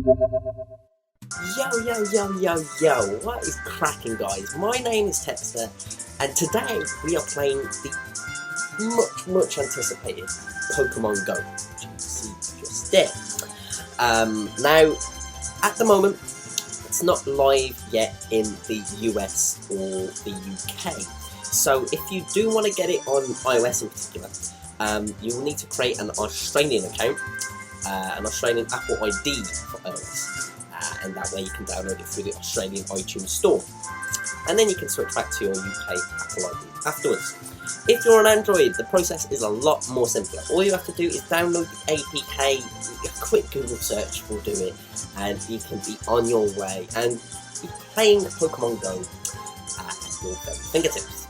Yo, what is cracking, guys? My name is TEkSTA, and today we are playing the much anticipated Pokemon Go, which you can see just there. Now, at the moment, it's not live yet in the US or the UK, so if you do want to get it on iOS in particular, you will need to create an Australian account, an Australian Apple ID for iOS. And that way you can download it through the Australian iTunes store, and then you can switch back to your UK Apple ID afterwards. If you're on Android, the process is a lot more simpler. All you have to do is download the APK, a quick Google search will do it, and you can be on your way and be playing Pokemon Go at your fingertips.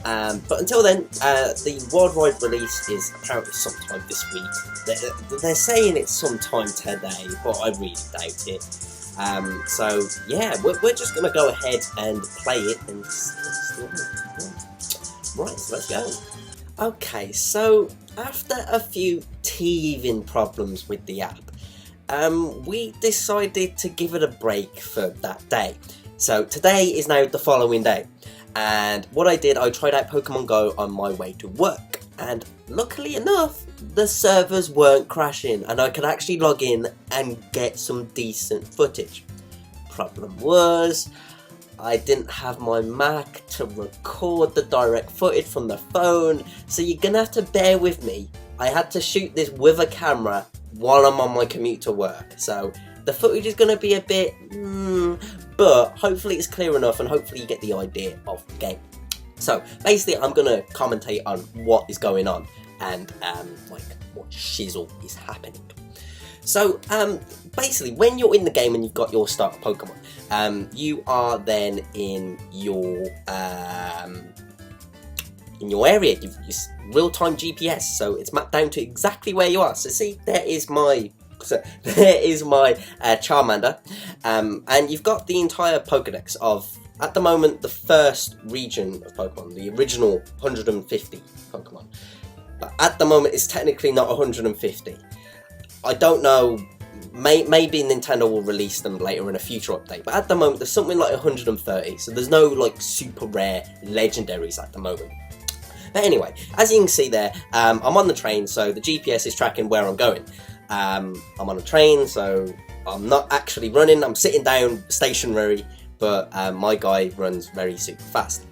But until then, the worldwide release is apparently sometime this week. They're saying it's sometime today, but I really doubt it. So yeah, we're just going to go ahead and play it and see what's going on. Right, so let's go. Okay, so after a few teething problems with the app, we decided to give it a break for that day. So today is now the following day. And what I did, I tried out Pokemon Go on my way to work, and luckily enough, the servers weren't crashing and I could actually log in and get some decent footage. Problem was, I didn't have my Mac to record the direct footage from the phone, so you're gonna have to bear with me. I had to shoot this with a camera while I'm on my commute to work, so the footage is gonna be a bit but hopefully it's clear enough and hopefully you get the idea of the game. So basically I'm going to commentate on what is going on and like what shizzle is happening. So basically when you're in the game and you've got your starter Pokemon, you are then in your area. You've used real-time GPS, so it's mapped down to exactly where you are. So see, there is my Charmander, and you've got the entire Pokedex of, at the moment, the first region of Pokemon, the original 150 Pokemon. But at the moment, it's technically not 150. I don't know, maybe Nintendo will release them later in a future update, but at the moment, there's something like 130, so there's no, like, super rare legendaries at the moment. But anyway, as you can see there, I'm on the train, so the GPS is tracking where I'm going. I'm on a train, so I'm not actually running, I'm sitting down stationary, but my guy runs very super fast.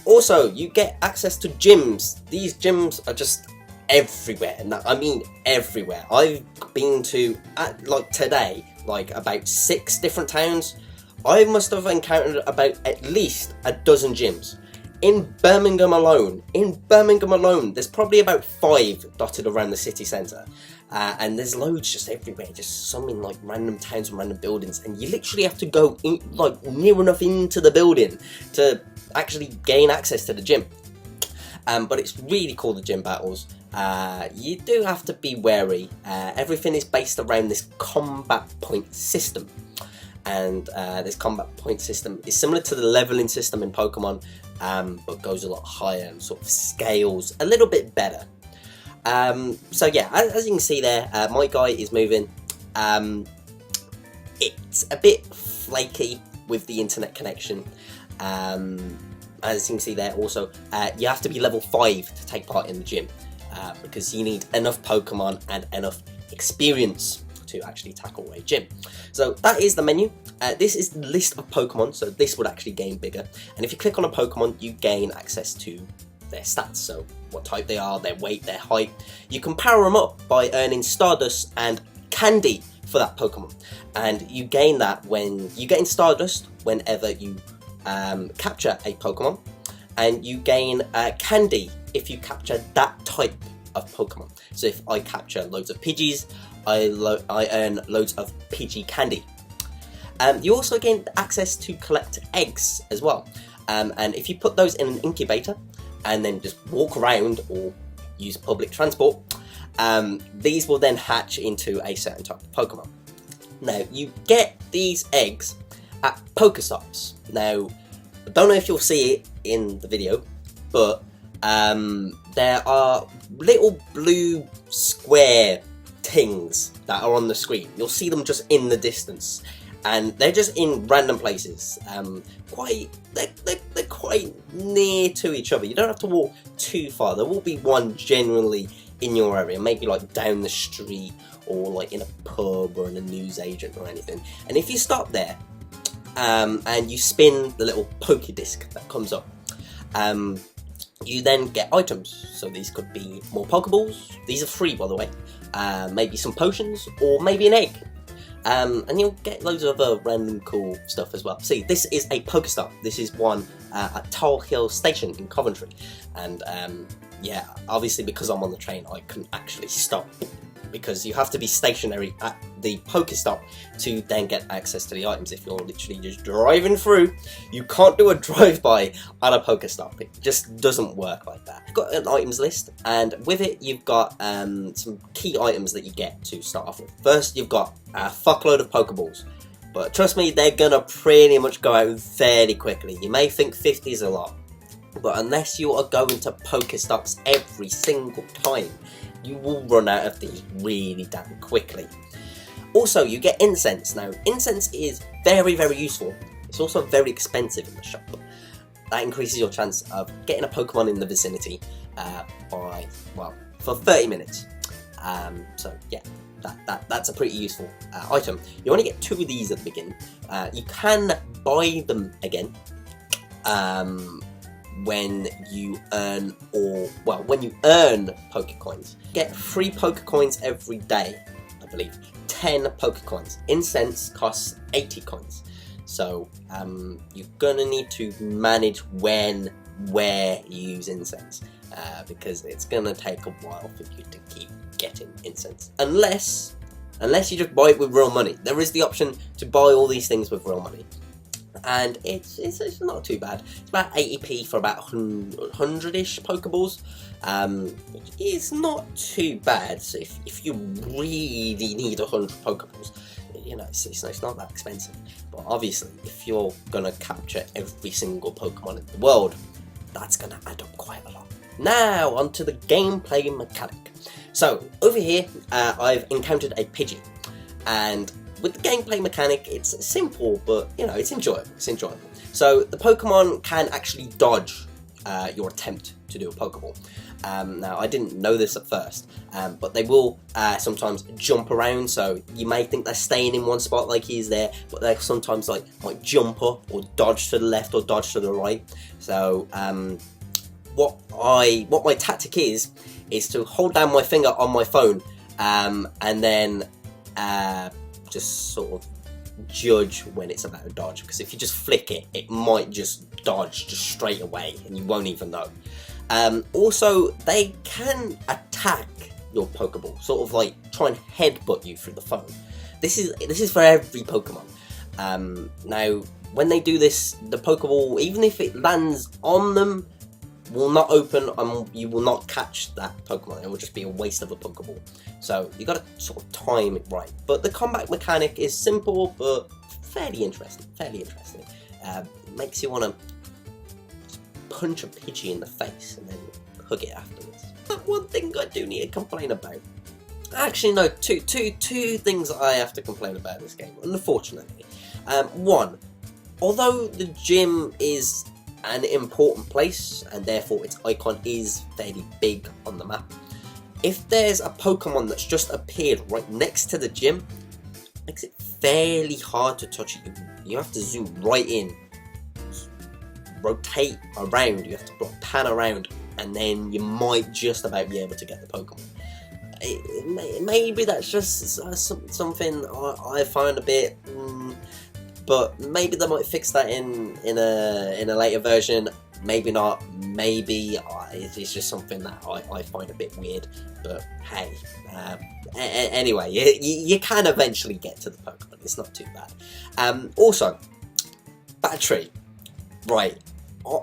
Also, you get access to gyms. These gyms are just everywhere, and I mean everywhere. I've been to, like today, like about 6 different towns. I must have encountered about at least a dozen gyms. In Birmingham alone, there's probably about 5 dotted around the city centre. And there's loads just everywhere, just some in like random towns and random buildings, and you literally have to go in, like near enough into the building to actually gain access to the gym. But it's really cool, the gym battles. You do have to be wary. Everything is based around this combat point system. And this combat point system is similar to the leveling system in Pokemon, but goes a lot higher and sort of scales a little bit better. So yeah, as you can see there, my guy is moving. It's a bit flaky with the internet connection. As you can see there also, you have to be level 5 to take part in the gym, because you need enough Pokemon and enough experience to actually tackle a gym. So that is the menu. This is the list of Pokemon, so this would actually gain bigger. And if you click on a Pokemon, you gain access to their stats, so what type they are, their weight, their height. You can power them up by earning Stardust and Candy for that Pokemon, and you gain that when you gain Stardust whenever you capture a Pokemon, and you gain Candy if you capture that type of Pokemon. So if I capture loads of Pidgeys, I earn loads of Pidgey Candy. You also gain access to collect eggs as well, and if you put those in an incubator and then just walk around or use public transport, these will then hatch into a certain type of Pokemon. Now, you get these eggs at Pokestops. Now, I don't know if you'll see it in the video, but there are little blue square things that are on the screen. You'll see them just in the distance, and they're just in random places. They're quite near to each other. You don't have to walk too far. There will be one generally in your area, maybe like down the street or like in a pub or in a newsagent or anything. And if you stop there and you spin the little pokey disc that comes up, you then get items. So these could be more Pokeballs. These are free, by the way. Maybe some potions, or maybe an egg. And you'll get loads of other random cool stuff as well. See, this is a Pokestop. This is one at Toll Hill Station in Coventry. And yeah, obviously because I'm on the train, I couldn't actually stop, because you have to be stationary at the Pokestop to then get access to the items. If you're literally just driving through, you can't do a drive-by at a Pokestop. It just doesn't work like that. You've got an items list, and with it you've got some key items that you get to start off with. First, you've got a fuckload of Pokeballs, but trust me, they're gonna pretty much go out fairly quickly. You may think 50 is a lot, but unless you are going to Pokestops every single time, you will run out of these really damn quickly. Also, you get incense. Now, incense is very, very useful. It's also very expensive in the shop. That increases your chance of getting a Pokemon in the vicinity for 30 minutes. So yeah, that's a pretty useful item. You only get 2 of these at the beginning. You can buy them again when you earn Pokecoins. Get 3 Pokecoins every day, I believe. 10 Pokecoins. Incense costs 80 coins. So you're gonna need to manage where you use incense, because it's gonna take a while for you to keep getting incense. Unless you just buy it with real money. There is the option to buy all these things with real money, and it's not too bad. It's about 80p for about 100-ish Pokeballs, which is not too bad. So if you really need 100 Pokeballs, you know, it's not that expensive. But obviously, if you're gonna capture every single Pokemon in the world, that's gonna add up quite a lot. Now, onto the gameplay mechanic. So, over here, I've encountered a Pidgey, and with the gameplay mechanic, it's simple, but, you know, it's enjoyable. So, the Pokemon can actually dodge your attempt to do a Pokeball. Now, I didn't know this at first, but they will sometimes jump around, so you may think they're staying in one spot like he's there, but they sometimes might jump up or dodge to the left or dodge to the right. So, what my tactic is to hold down my finger on my phone, and then just sort of judge when it's about to dodge, because if you just flick it, it might just dodge just straight away and you won't even know. Also, they can attack your Pokeball, sort of like try and headbutt you through the phone. This is for every Pokemon. Now, when they do this, the Pokeball, even if it lands on them, will not open, and you will not catch that Pokemon. It will just be a waste of a Pokeball. So you got to sort of time it right. But the combat mechanic is simple, but fairly interesting. It makes you want to punch a Pidgey in the face and then hug it afterwards. But one thing I do need to complain about. Actually, no, two things I have to complain about in this game, unfortunately. One, although the gym is an important place, and therefore its icon is fairly big on the map, if there's a Pokemon that's just appeared right next to the gym, it makes it fairly hard to touch it. You have to zoom right in, rotate around, you have to pan around, and then you might just about be able to get the Pokemon. Maybe that's just something I find a bit... but maybe they might fix that in a later version. Maybe not. Maybe it's just something that I find a bit weird. But hey, anyway, you can eventually get to the Pokemon. It's not too bad. Also, battery. Right.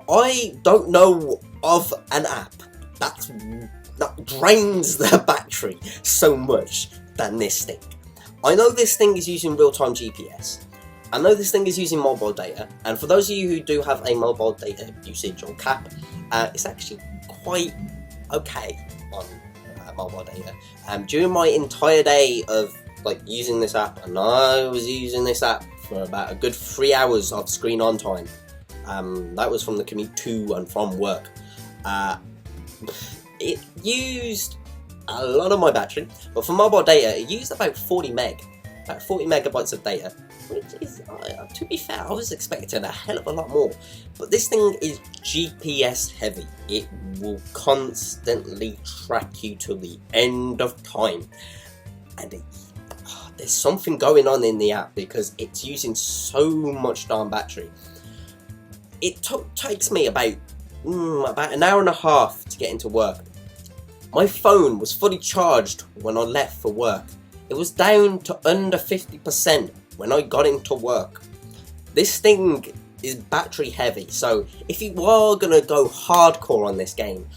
I don't know of an app that drains the battery so much than this thing. I know this thing is using real-time GPS. I know this thing is using mobile data, and for those of you who do have a mobile data usage or cap, it's actually quite okay on mobile data. During my entire day of like using this app, and I was using this app for about a good 3 hours of screen on time. That was from the commute to and from work. It used a lot of my battery, but for mobile data, it used about 40 megabytes of data, which is, to be fair, I was expecting a hell of a lot more. But this thing is GPS heavy. It will constantly track you to the end of time, and there's something going on in the app because it's using so much darn battery. It takes me about an hour and a half to get into work. My phone was fully charged when I left for work. It was down to under 50% when I got into work. This thing is battery heavy, so if you are gonna go hardcore on this game,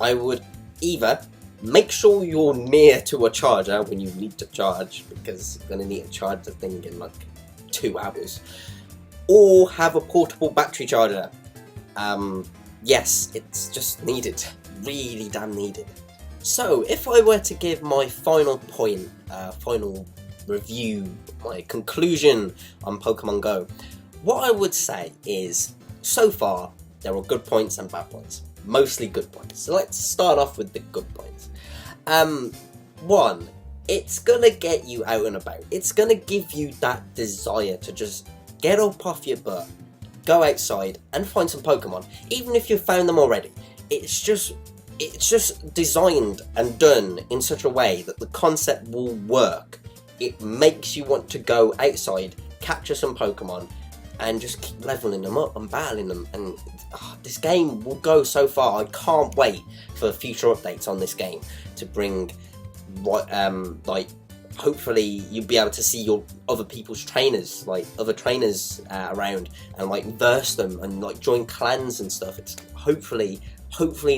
I would either make sure you're near to a charger when you need to charge, because you're gonna need to charge the thing in like 2 hours, or have a portable battery charger. Yes, it's just needed, really damn needed. So if I were to give my final point, final review, my conclusion on Pokemon Go, what I would say is, so far, there are good points and bad points. Mostly good points. So let's start off with the good points. One, it's gonna get you out and about. It's gonna give you that desire to just get up off your butt, go outside and find some Pokemon, even if you've found them already. It's just designed and done in such a way that the concept will work. It makes you want to go outside, capture some Pokemon, and just keep leveling them up and battling them. And this game will go so far. I can't wait for future updates on this game to bring, like, hopefully you'll be able to see your other people's trainers, like other trainers around, and like verse them and like join clans and stuff. It's hopefully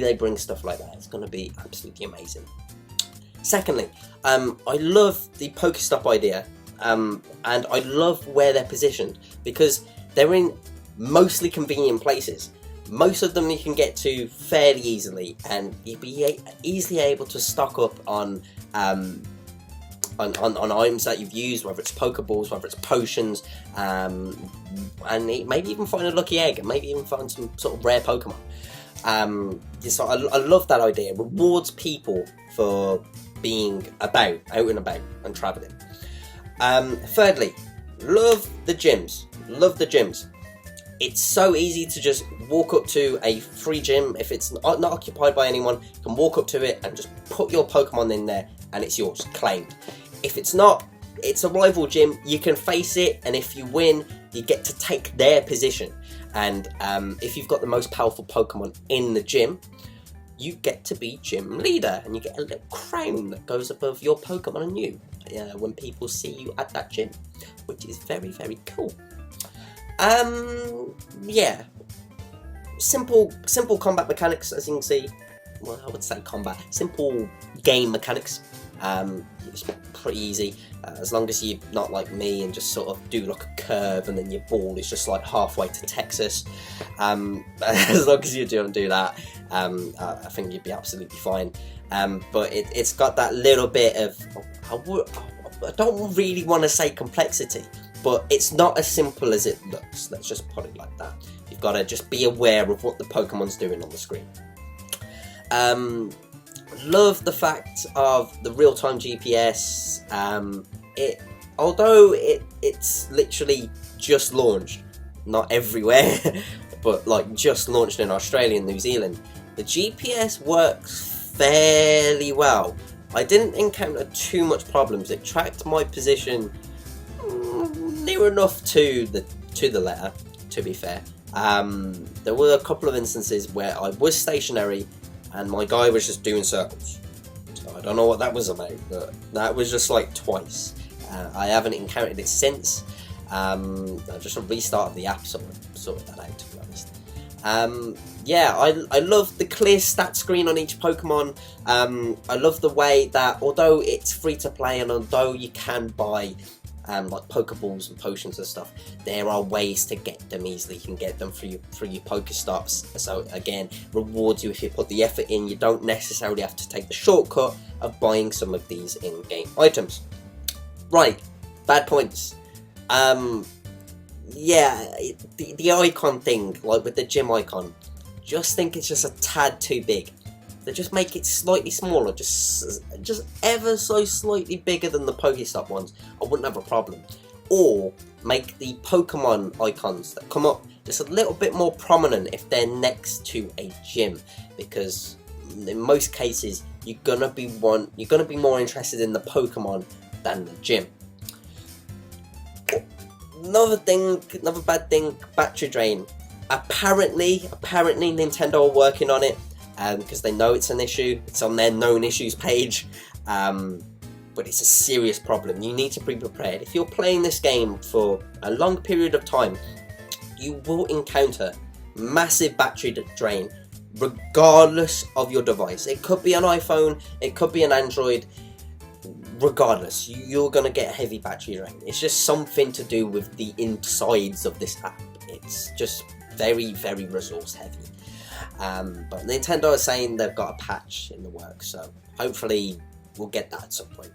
they bring stuff like that. It's going to be absolutely amazing. Secondly, I love the Pokestop idea, and I love where they're positioned, because they're in mostly convenient places. Most of them you can get to fairly easily, and you'll be easily able to stock up on items that you've used, whether it's Pokeballs, whether it's potions, and maybe even find a lucky egg, and maybe even find some sort of rare Pokemon. So I love that idea. It rewards people for being out and about and travelling. Thirdly, love the gyms. It's so easy to just walk up to a free gym. If it's not occupied by anyone, you can walk up to it and just put your Pokemon in there and it's yours, claimed. If it's not, it's a rival gym, you can face it, and if you win, you get to take their position. And if you've got the most powerful Pokemon in the gym, you get to be gym leader, and you get a little crown that goes above your Pokemon and you when people see you at that gym, which is very, very cool. Yeah, simple combat mechanics, as you can see. Well, I would say simple game mechanics. It's pretty easy, as long as you're not like me and just sort of do like a curve and then your ball is just like halfway to Texas. As long as you don't do that, I think you'd be absolutely fine. But it's got that little bit of, I don't really want to say complexity, but it's not as simple as it looks. Let's just put it like that. You've got to just be aware of what the Pokemon's doing on the screen. Love the fact of the real-time GPS. Although it's literally just launched, not everywhere, but like just launched in Australia and New Zealand, the GPS works fairly well. I didn't encounter too much problems. It tracked my position near enough to the letter, to be fair. There were a couple of instances where I was stationary and my guy was just doing circles. So I don't know what that was about, but that was just like twice. I haven't encountered it since. Just a restart of the app sorted that out, to be honest. Yeah, I love the clear stat screen on each Pokemon. I love the way that, although it's free to play and although you can buy like Pokeballs and potions and stuff, there are ways to get them easily. You can get them through your Pokestops. So again, rewards you if you put the effort in. You don't necessarily have to take the shortcut of buying some of these in-game items. Right, bad points. Yeah, the icon thing, like with the gym icon, just think it's just a tad too big. They just make it slightly smaller, just ever so slightly bigger than the Pokestop ones. I wouldn't have a problem. Or make the Pokemon icons that come up just a little bit more prominent if they're next to a gym, because in most cases you're gonna be more interested in the Pokemon than the gym. Another bad thing, battery drain. Apparently Nintendo are working on it, because they know it's an issue. It's on their known issues page, but it's a serious problem. You need to be prepared. If you're playing this game for a long period of time, you will encounter massive battery drain, regardless of your device. It could be an iPhone, it could be an Android. Regardless, you're going to get heavy battery drain. It's just something to do with the insides of this app. It's just very, very resource heavy. But Nintendo is saying they've got a patch in the works, so hopefully we'll get that at some point.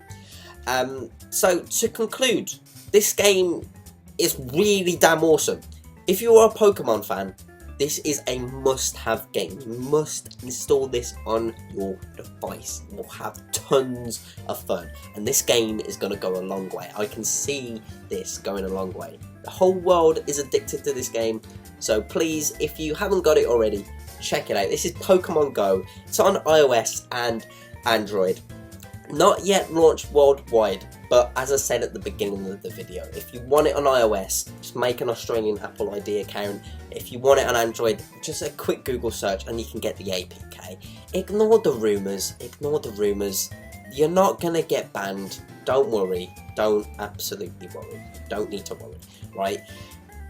So to conclude, this game is really damn awesome. If you are a Pokemon fan, this is a must-have game. You must install this on your device. You'll have tons of fun. And this game is going to go a long way. I can see this going a long way. The whole world is addicted to this game. So please, if you haven't got it already, check it out. This is Pokemon Go. It's on iOS and Android. Not yet launched worldwide, but as I said at the beginning of the video, if you want it on iOS, just make an Australian Apple ID account. If you want it on Android, just a quick Google search and you can get the APK. Ignore the rumours, You're not going to get banned. Don't worry. Don't absolutely worry. You don't need to worry, right?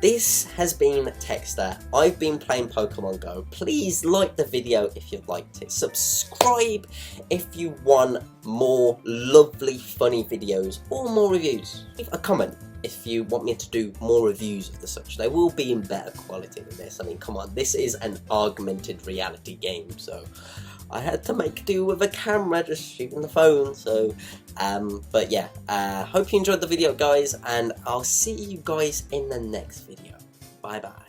This has been TEkSTA. I've been playing Pokemon Go. Please like the video if you liked it. Subscribe if you want more lovely, funny videos or more reviews. Leave a comment if you want me to do more reviews of the such. They will be in better quality than this. I mean, come on, this is an augmented reality game, so I had to make do with a camera just shooting the phone. So but yeah, hope you enjoyed the video, guys, and I'll see you guys in the next video. Bye bye.